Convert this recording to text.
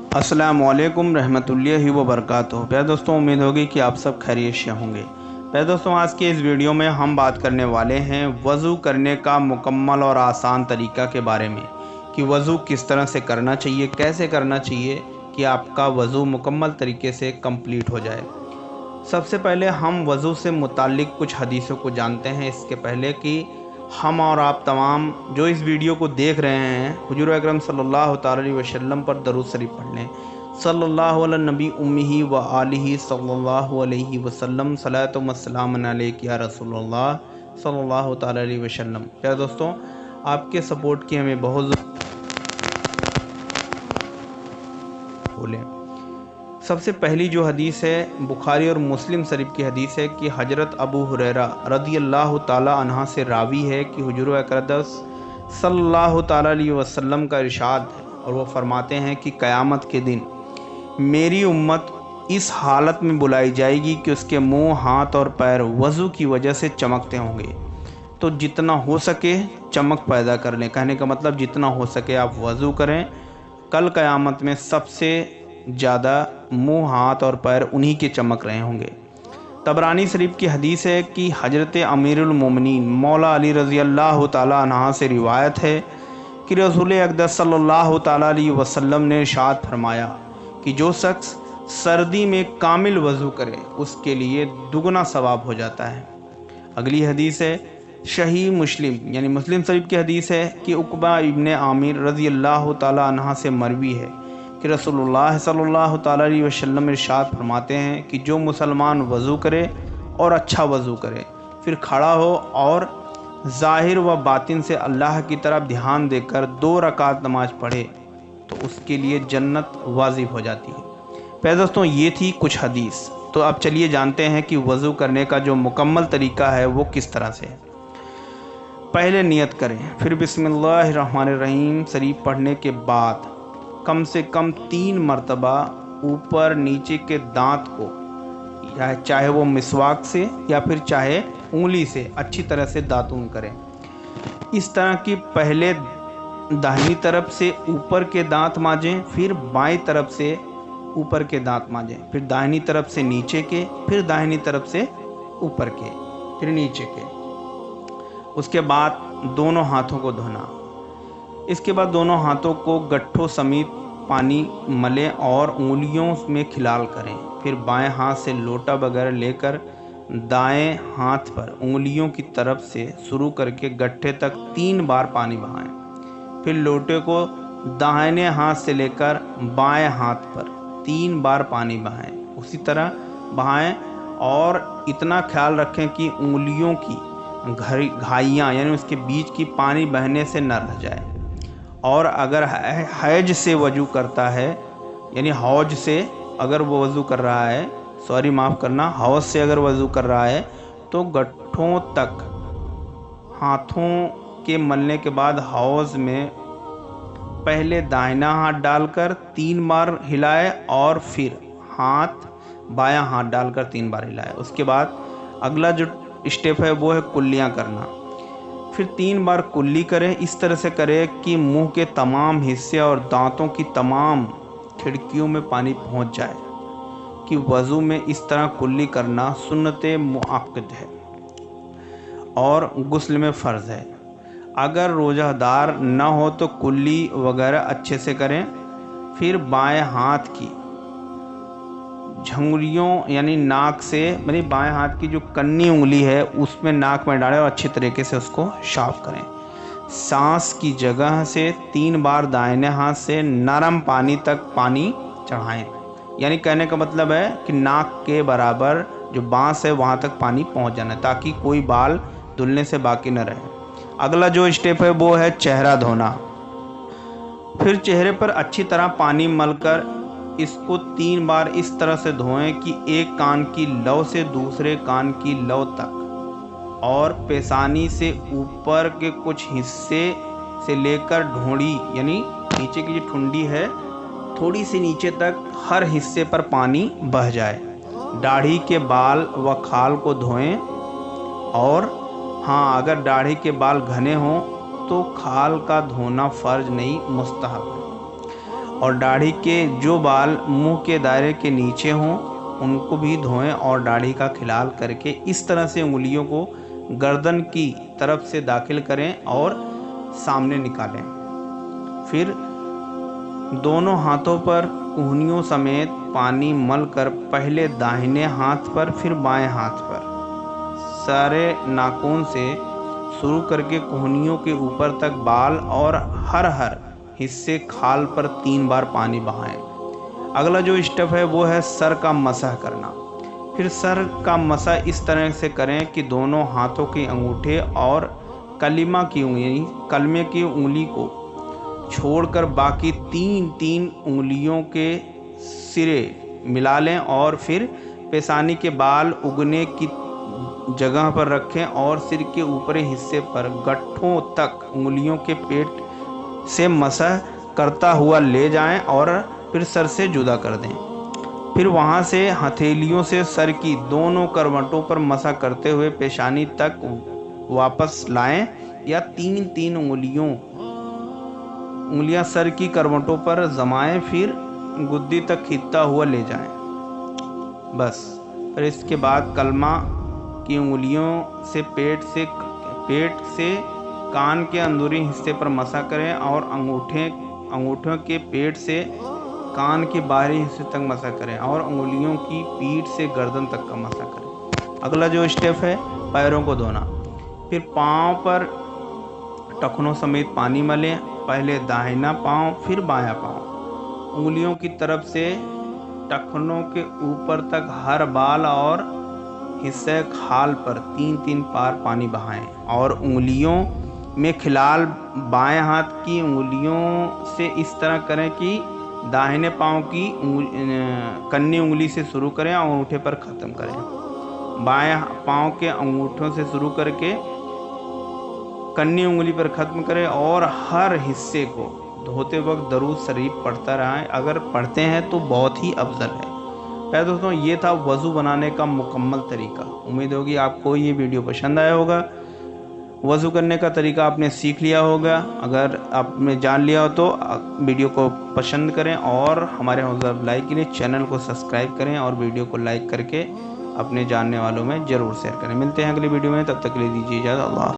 अस्सलामुअलैकुम रहमतुल्लाहि व बरकातुहू। प्यारे दोस्तों, उम्मीद होगी कि आप सब खैरियत से होंगे। प्यारे दोस्तों, आज के इस वीडियो में हम बात करने वाले हैं वज़ू करने का मुकम्मल और आसान तरीका के बारे में कि वज़ू किस तरह से करना चाहिए, कैसे करना चाहिए कि आपका वज़ू मुकम्मल तरीके से कंप्लीट हो जाए। सबसे पहले हम वज़ू से मुताल्लिक़ कुछ हदीसों को जानते हैं, इसके पहले कि हम और आप तमाम जो इस वीडियो को देख रहे हैं हुज़ूर अकरम सल्लल्लाहु ताला अलैहि वसल्लम पर दरूद शरीफ पढ़ लें। सल्लल्लाहु अला नबी उम्मिही व आलिही सल्लल्लाहु अलैहि वसल्लम सलातो व सलाम अलैका या रसूलल्लाह सल्लल्लाहु ताला अलैहि वसल्लम। प्यारे दोस्तों, आपके सपोर्ट की हमें बहुत बोलें। सबसे पहली जो हदीस है बुखारी और मुस्लिम शरीफ की हदीस है कि हज़रत अबू हुरैरा रदियल्लाहु ताला अन्हा से रावी है कि हुज़ूर अकरम सल्लल्लाहु ताला अलैहि वसल्लम का इरशाद है और वो फरमाते हैं कि क़यामत के दिन मेरी उम्मत इस हालत में बुलाई जाएगी कि उसके मुंह, हाथ और पैर वज़ू की वजह से चमकते होंगे। तो जितना हो सके चमक पैदा कर लें। कहने का मतलब जितना हो सके आप वज़ू करें। कल क़यामत में सबसे ज़्यादा मुंह, हाथ और पैर उन्हीं के चमक रहे होंगे। तबरानी शरीफ की हदीस है कि हज़रत अमीरुल मोमिनीन मौला अली रज़ी अल्लाह ताला अन्हा से रिवायत है कि रसूल अक़दस सल्लल्लाहु ताला अलैहि वसल्लम ने इरशाद फरमाया कि जो शख्स सर्दी में कामिल वज़ू करे उसके लिए दुगना सवाब हो जाता है। अगली हदीस है शही मुस्लिम यानी मुस्लिम शरीफ की हदीस है कि उक़बा इब्ने आमिर रज़ी अल्लाह ताला अन्हा से मरवी है कि रसूलुल्लाह सल्लल्लाहु ताला अलैहि वसल्लम इरशाद फरमाते हैं कि जो मुसलमान वज़ू करे और अच्छा वज़ू करे, फिर खड़ा हो और ज़ाहिर व बातिन से अल्लाह की तरफ ध्यान देकर 2 रकात नमाज पढ़े तो उसके लिए जन्नत वाजिब हो जाती है। प्यारे दोस्तों, ये थी कुछ हदीस। तो अब चलिए जानते हैं कि वज़ू करने का जो मुकम्मल तरीका है वो किस तरह से है। पहले नियत करें, फिर बिस्मिल्लाहिर्रहमानिर्रहीम शरीफ पढ़ने के बाद कम से कम 3 मरतबा ऊपर नीचे के दांत को चाहे वो मिसवाक से या फिर चाहे उंगली से अच्छी तरह से दातून करें। इस तरह की पहले दाहिनी तरफ से ऊपर के दांत मांजें, फिर बाईं तरफ से ऊपर के दांत मांजें, फिर दाहिनी तरफ से नीचे के, फिर दाहिनी तरफ से ऊपर के, फिर नीचे के। उसके बाद दोनों हाथों को धोना। इसके बाद दोनों हाथों को गट्ठों समेत पानी मलें और उंगलियों में खिलाल करें। फिर बाएं हाथ से लोटा वगैरह लेकर दाएं हाथ पर उंगलियों की तरफ से शुरू करके गट्ठे तक 3 बार पानी बहाएं। फिर लोटे को दाहिने हाथ से लेकर बाएं हाथ पर 3 बार पानी बहाएं। उसी तरह बहाएं और इतना ख्याल रखें कि उंगलियों की घाइयाँ यानी उसके बीच की पानी बहने से न रह जाए। और अगर हैज से वज़ू करता है यानी हौज से अगर वो वज़ू कर रहा है, सॉरी माफ़ करना, हौज से अगर वज़ू कर रहा है तो गट्ठों तक हाथों के मलने के बाद हौज में पहले दाहिना हाथ डालकर 3 बार हिलाए और फिर बायां हाथ डालकर 3 बार हिलाए। उसके बाद अगला जो स्टेप है वो है कुल्लियाँ करना। फिर 3 बार कुल्ली करें। इस तरह से करें कि मुंह के तमाम हिस्से और दांतों की तमाम खिड़कियों में पानी पहुंच जाए। कि वज़ू में इस तरह कुल्ली करना सुन्नते मुअक्कद है और गुस्ल में फ़र्ज़ है। अगर रोज़ादार न हो तो कुल्ली वगैरह अच्छे से करें। फिर बाएं हाथ की झंगुलियों यानी नाक से मेरी बाएं हाथ की जो कन्नी उंगली है उसमें नाक में डालें और अच्छे तरीके से उसको साफ करें। सांस की जगह से 3 बार दाहिने हाथ से नरम पानी तक पानी चढ़ाएं। यानी कहने का मतलब है कि नाक के बराबर जो बांस है वहाँ तक पानी पहुँच जाना है ताकि कोई बाल धुलने से बाकी न रहे। अगला जो स्टेप है वो है चेहरा धोना। फिर चेहरे पर अच्छी तरह पानी मलकर इसको 3 बार इस तरह से धोएं कि एक कान की लौ से दूसरे कान की लौ तक और पेशानी से ऊपर के कुछ हिस्से से लेकर ढोड़ी यानी नीचे की जो ठुंडी है थोड़ी सी नीचे तक हर हिस्से पर पानी बह जाए। दाढ़ी के बाल व खाल को धोएं और हाँ, अगर दाढ़ी के बाल घने हों तो खाल का धोना फ़र्ज नहीं, मुस्तहब है। और दाढ़ी के जो बाल मुंह के दायरे के नीचे हों उनको भी धोएं और दाढ़ी का खिलाल करके इस तरह से उंगलियों को गर्दन की तरफ से दाखिल करें और सामने निकालें। फिर दोनों हाथों पर कोहनियों समेत पानी मल कर पहले दाहिने हाथ पर फिर बाएं हाथ पर सारे नाखून से शुरू करके कोहनियों के ऊपर तक बाल और हर हिस्से खाल पर 3 बार पानी बहाएं। अगला जो स्टेप है वो है सर का मसह करना। फिर सर का मसह इस तरह से करें कि दोनों हाथों के अंगूठे और कलमे की उंगली को छोड़कर बाकी 3 उंगलियों के सिरे मिला लें और फिर पेशानी के बाल उगने की जगह पर रखें और सिर के ऊपरी हिस्से पर गठ्ठों तक उंगलियों के पेट से मसह करता हुआ ले जाएं और फिर सर से जुदा कर दें। फिर वहां से हथेलियों से सर की दोनों करवटों पर मसह करते हुए पेशानी तक वापस लाएं या 3 उंगलियां सर की करवटों पर जमाएं, फिर गुद्दी तक खींचता हुआ ले जाएं। बस फिर इसके बाद कलमा की उंगलियों से पेट से कान के अंदरूनी हिस्से पर मसा करें और अंगूठों के पेट से कान के बाहरी हिस्से तक मसा करें और उंगलियों की पीठ से गर्दन तक का मसा करें। अगला जो स्टेप है पैरों को धोना। फिर पाँव पर टखनों समेत पानी मलें, पहले दाहिना पाँव फिर बायां पाँव। उंगलियों की तरफ से टखनों के ऊपर तक हर बाल और हिस्से खाल पर 3 बार पानी बहाएं और उंगलियों में खिलाल बाएं हाथ की उंगलियों से इस तरह करें कि दाहिने पांव की कन्नी उंगली से शुरू करें और अंगूठे पर ख़त्म करें। बाएं पांव के अंगूठों से शुरू करके कन्नी उंगली पर ख़त्म करें और हर हिस्से को धोते वक्त दरूद शरीफ पढ़ता रहें। अगर पढ़ते हैं तो बहुत ही अफजल है। प्यारे दोस्तों, ये था वज़ू बनाने का मुकम्मल तरीका। उम्मीद होगी आपको ये वीडियो पसंद आया होगा। वज़ू करने का तरीका आपने सीख लिया होगा। अगर आपने जान लिया हो तो वीडियो को पसंद करें और हमारे हौसला अफजाई के लिए चैनल को सब्सक्राइब करें और वीडियो को लाइक करके अपने जानने वालों में ज़रूर शेयर करें। मिलते हैं अगली वीडियो में, तब तक के लिए दीजिए इजाज़त। अल्लाह।